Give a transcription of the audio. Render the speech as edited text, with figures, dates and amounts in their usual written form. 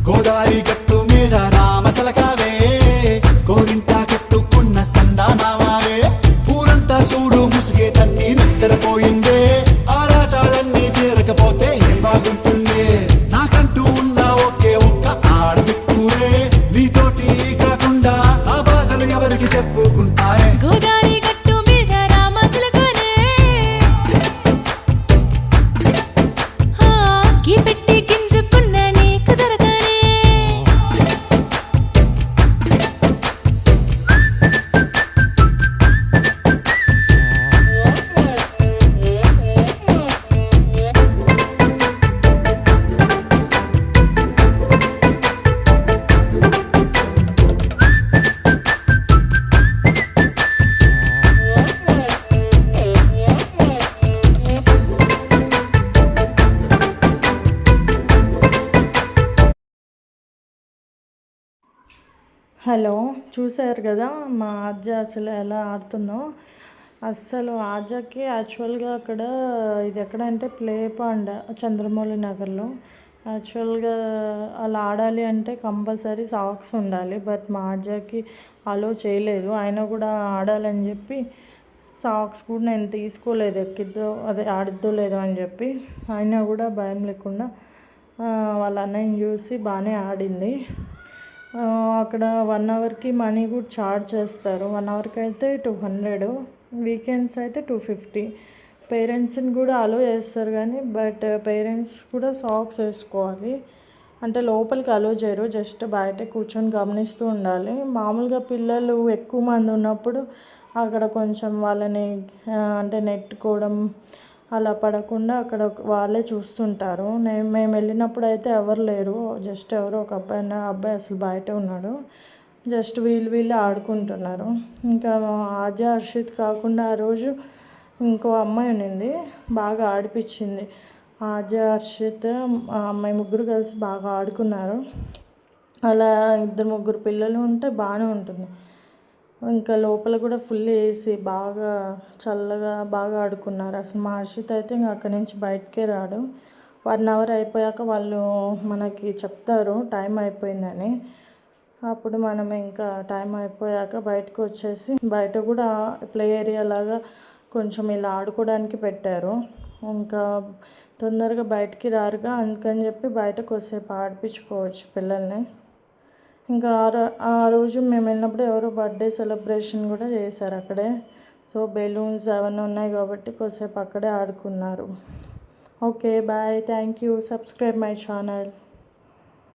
గోదారి గట్టు మీద రామసలకావే గోరింటా కట్టుకున్న సందామావే ఊరంతా చూడు ముసిగే తన్ని నిద్రపోయిందే ఆరాటాలన్నీ తీరకపోతే ఏం బాగుంటుంది నాకంటూ ఉన్న ఒకే ఒక్క ఆడదిక్కురే నీతోటి కాకుండా ఆ బాధలు ఎవరికి చెప్పుకుంటారే గోదారి గట్టు మీద రామసలకానే కీ పెట్టి గింజుకున్న నీకు దొరకనే హలో, చూసారు కదా మా ఆద్య అసలు ఎలా ఆడుతుందో. అస్సలు ఆద్యకి యాక్చువల్గా అక్కడ ఇది ఎక్కడంటే ప్లే పాండ్ చంద్రమౌళి నగర్లో. యాక్చువల్గా అలా ఆడాలి అంటే కంపల్సరీ సాక్స్ ఉండాలి. బట్ మా ఆద్యకి అలో చేయలేదు. అయినా కూడా ఆడాలని చెప్పి సాక్స్ కూడా నేను తీసుకోలేదు, ఎక్కిద్దో అదే ఆడిద్దో లేదో అని చెప్పి. అయినా కూడా భయం లేకుండా వాళ్ళ అన్నయ్యని చూసి బాగానే ఆడింది. అక్కడ 1 అవర్కి మనీ కూడా ఛార్జ్ చేస్తారు. 1 అవర్కి అయితే 200, వీకెండ్స్ అయితే 250. పేరెంట్స్ని కూడా అలో చేస్తారు కానీ బట్ పేరెంట్స్ కూడా సాక్స్ వేసుకోవాలి. అంటే లోపలికి అలో చేయరు, జస్ట్ బయట కూర్చొని గమనిస్తూ ఉండాలి. మామూలుగా పిల్లలు ఎక్కువ మంది ఉన్నప్పుడు అక్కడ కొంచెం వాళ్ళని అంటే నెట్టుకోవడం అలా పడకుండా అక్కడ వాళ్ళే చూస్తుంటారు. మేము వెళ్ళినప్పుడు అయితే ఎవరు లేరు, జస్ట్ ఎవరో ఒక అబ్బాయి అసలు బయట ఉన్నాడు. జస్ట్ వీళ్ళు ఆడుకుంటున్నారు. ఇంకా ఆద్య హర్షిత్ కాకుండా ఆ రోజు ఇంకో అమ్మాయి ఉన్నింది, బాగా ఆడిపించింది. ఆద్య హర్షిత్ ఆ అమ్మాయి ముగ్గురు కలిసి బాగా ఆడుకున్నారు. అలా 2-3 పిల్లలు ఉంటే బాగానే ఉంటుంది. ఇంకా లోపల కూడా ఫుల్ ఏసీ, బాగా చల్లగా బాగా ఆడుకున్నారు. అసలు మా హర్షిత్ అయితే ఇంకా అక్కడి నుంచి బయటకే రాడు. 1 అవర్ అయిపోయాక వాళ్ళు మనకి చెప్తారు టైం అయిపోయిందని. అప్పుడు మనం ఇంకా టైం అయిపోయాక బయటకు వచ్చేసి బయట కూడా ప్లే ఏరియా లాగా కొంచెం ఇలా ఆడుకోవడానికి పెట్టారు. ఇంకా తొందరగా బయటికి రారుగా, అందుకని చెప్పి బయట కొద్దిసేపు ఆడిపించుకోవచ్చు పిల్లల్ని. ఇంకా ఆ రోజు మేము వెళ్ళినప్పుడు ఎవరో బర్త్డే సెలబ్రేషన్ కూడా చేశారు అక్కడే. సో బెలూన్స్ అవన్నీ ఉన్నాయి కాబట్టి కొద్దిసేపు అక్కడే ఆడుకున్నారు. Okay, bye, thank you, subscribe my channel.